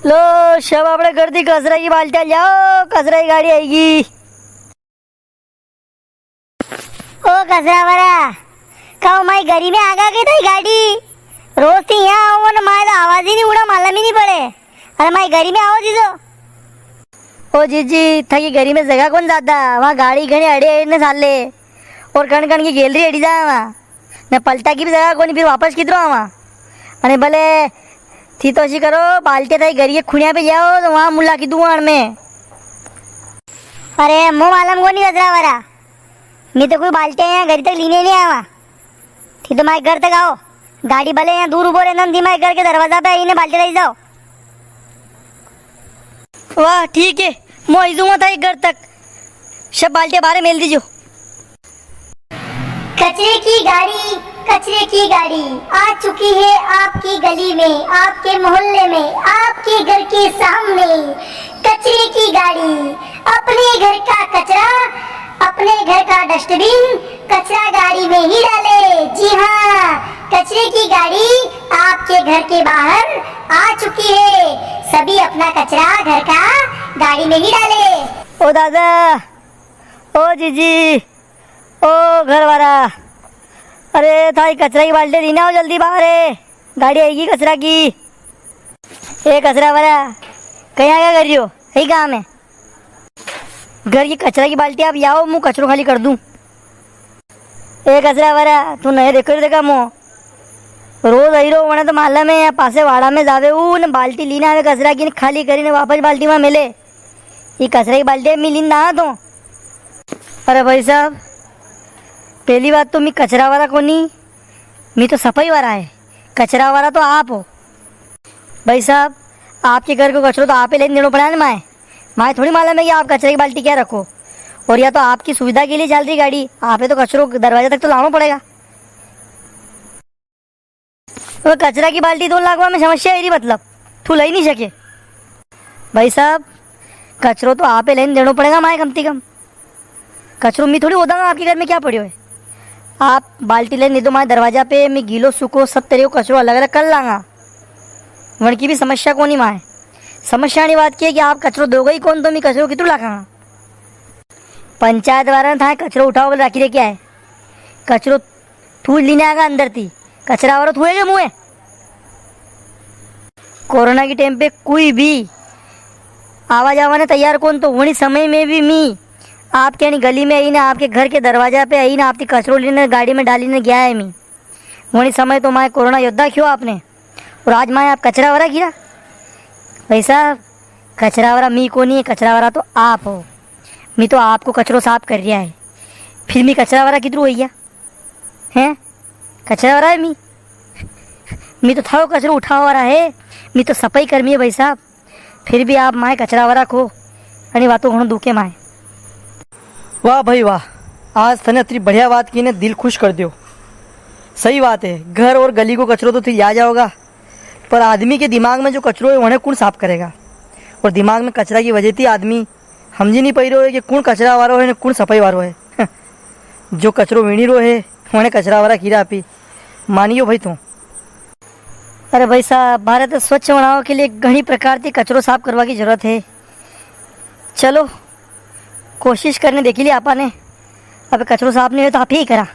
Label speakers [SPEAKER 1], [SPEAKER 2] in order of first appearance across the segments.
[SPEAKER 1] लो शब अपने घर दी कचरा की बाल्टियां जाओ, कचरा की गाड़ी आएगी।
[SPEAKER 2] ओ कचरा वाला का माई घरी में आगा गई थी गाड़ी। रोज थी यहाँ आओ ना, माए तो आवाज ही नहीं उड़ा, मालूम ही नहीं पड़े। अरे माई घरी में आओ जीजो।
[SPEAKER 1] ओ जीजी थकी घरी में जगह कौन जाता, वहाँ गाड़ी घनी अड़े ने साले और कण कण की गैलरी अड़ी जा वहाँ न पलटा की भी जगह कोनी, फिर वापस किधरो वहाँ। अरे भले थी तो ऐसी करो, बाल्टी थाई घरी के खुनिया पे जाओ तो वहाँ मुल्ला की दुआर में।
[SPEAKER 2] अरे मुँह मालूम को नहीं कचरा वाला, मैं तो कोई बाल्टी यहाँ घरी तक लेने नहीं आया थी। तो माई घर तक आओ, गाड़ी भले यहाँ दूर उबो रहना थी, माई घर के दरवाजा पे आईने बाल्टी रही जाओ।
[SPEAKER 1] वाह ठीक है, मैं आई दूंगा था एक घर तक, सब बाल्टियां बाहर मेल दीजो।
[SPEAKER 2] कचरे की गाड़ी आ चुकी है आपकी गली में, आपके मोहल्ले में, आपके घर के सामने। कचरे की गाड़ी, अपने घर का कचरा, अपने घर का डस्टबिन कचरा गाड़ी में ही डाले। जी हाँ, कचरे की गाड़ी आपके घर के बाहर आ चुकी है। सभी अपना कचरा घर का गाड़ी में ही डाले।
[SPEAKER 1] ओ दादा, ओ जीजी, ओ घर वाला, अरे थाई कचरा की बाल्टी लेना हो जल्दी बाहर है, गाड़ी आएगी कचरा की। ए कचरा वाला कहीं क्या कर रही हो, यही काम है घर की कचरा की बाल्टी आप आओ, मुँह कचरो खाली कर दूं। ए कचरा वाला तू नहीं देखा मुँह रोज आई रो वने तो माला में या पासे वाड़ा में जावे न बाल्टी लीना आवे कचरा की खाली करी ने वापस बाल्टी में मिले। ये कचरा की बाल्टी मिली ना तो। अरे भाई साहब पहली बात तो मैं कचरा वाला को नहीं, मैं तो सफाई वाला है, कचरा वाला तो आप हो। भाई साहब आपके घर को कचरो तो आप ही लेने देना पड़ा ना, माए थोड़ी मालूम है कि आप कचरे की बाल्टी क्या रखो। और या तो आपकी सुविधा के लिए चल रही गाड़ी, आप तो कचरो दरवाजे तक तो लाना पड़ेगा। वो कचरा की बाल्टी 2 लाख में समस्या है, मतलब तू ले ही नहीं सके। भाई साहब कचरो तो आप ही लेने देना पड़ेगा माए, कम से कम कचरो मैं थोड़ी होता आपके घर में क्या पड़ी हो। आप बाल्टी लेने दो माए दरवाजा पे, मैं गीलो सूखो सब तेरे को कचरो अलग अलग कर लांगा, वण की भी समस्या को नहीं माए। समस्या नहीं बात की है कि आप कचरो दोगे ही कौन, तो मैं कचरो कितू लागा। पंचायत वाला था कचरो उठाओ बोले रखी रे क्या है, कचरो थू लेने आएगा अंदर थी, कचरा वाला थूएगा मुँह। कोरोना के टाइम पे कोई भी आवा जावा ने तैयार कौन, तो वही समय में भी मी आपके गली में आई ना, आपके घर के दरवाजा पे आई ना, आपकी कचरो लेने गाड़ी में डाली ने गया है मी वही समय तो माए कोरोना योद्धा क्यों आपने, और आज माए आप कचरा वाला गिरा। भाई साहब कचरा वाला मी को नहीं है, कचरा वाला तो आप हो। मैं तो आपको कचरो साफ कर रिया है, फिर मैं कचरा वाला किधर हो गया हैं, कचरा वाला है मैं तो था कचरो उठावा वाला है, मैं तो सफाई कर्मी है भाई साहब, फिर भी आप माए कचरा वाला को अरे बातों घणो दुखे माए।
[SPEAKER 3] वाह भाई वाह, आज तने इतनी बढ़िया बात की ने दिल खुश कर दियो। सही बात है, घर और गली को कचरो तो थी आ जाओगा, पर आदमी के दिमाग में जो कचरो है उन्हें कौन साफ करेगा। और दिमाग में कचरा की वजह थी आदमी समझी नहीं पाई रो है कि कौन कचरा वालो है कौन सफाई वालो है। जो कचरो वीणी रो है उन्हें कचरा वाला कीड़ा आपी मानियो भाई तू।
[SPEAKER 1] अरे भाई साहब भारत स्वच्छ बनाने के लिए घनी प्रकार की कचरो साफ करवा की जरूरत है। चलो कोशिश करने देखी ली आपा ने, अब कचरो साफ नहीं हो तो आप ही करा।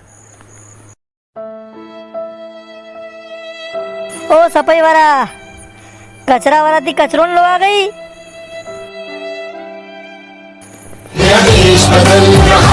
[SPEAKER 1] ओ सफाई वाला कचरा वाला थी कचरो लो आ गई।
[SPEAKER 4] देश बदल रहा